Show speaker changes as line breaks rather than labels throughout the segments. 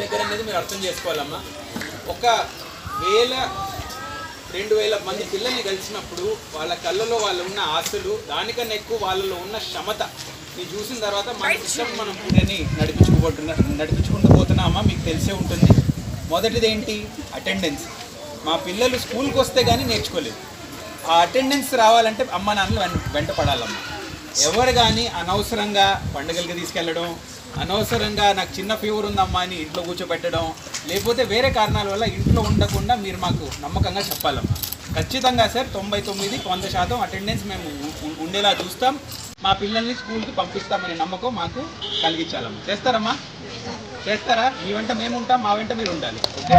దగ్గర అనేది మీరు అర్థం చేసుకోవాలమ్మా. 1000-2000 మంది పిల్లల్ని కలిసినప్పుడు వాళ్ళ కళ్ళలో వాళ్ళు ఉన్న ఆశలు, దానికన్నా ఎక్కువ వాళ్ళలో ఉన్న క్షమత మీరు చూసిన తర్వాత మన సిస్టమ్ మనం పూర్తిని నడిపించుకుంటూ పోతున్నామా మీకు తెలిసే ఉంటుంది. మొదటిది ఏంటి? అటెండెన్స్. మా పిల్లలు స్కూల్కి వస్తే కానీ నేర్చుకోలేదు. ఆ అటెండెన్స్ రావాలంటే అమ్మ నాన్నలు వెంట పడాలమ్మా. ఎవరు కానీ అనవసరంగా పండుగలకి తీసుకెళ్ళడం, అనవసరంగా నాకు చిన్న ఫీవర్ ఉందమ్మా అని ఇంట్లో కూర్చోబెట్టడం, లేకపోతే వేరే కారణాల వల్ల ఇంట్లో ఉండకుండా మీరు మాకు నమ్మకంగా చెప్పాలమ్మా. ఖచ్చితంగా సార్ 99-100% అటెండెన్స్ మేము ఉండేలా చూస్తాం. మా పిల్లల్ని స్కూల్కి పంపిస్తామనే నమ్మకం మాకు కలిగించాలమ్మా. చేస్తారమ్మా? చేస్తారా? మీ వెంట మేము ఉంటాం, మా వెంట మీరు ఉండాలి. ఓకే?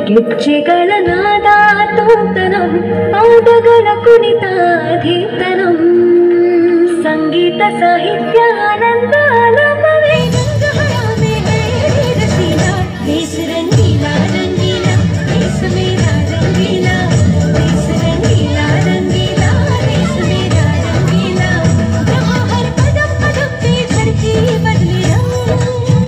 ಗೆಜ್ಜೆಗಳ ನಾದಾತೋಂತನಂ ಪಾದಗಳ ಕುಣಿತಾಧೀತನಂ ಸಂಗೀತ ಸಾಹಿತ್ಯ ಆನಂದಾಲ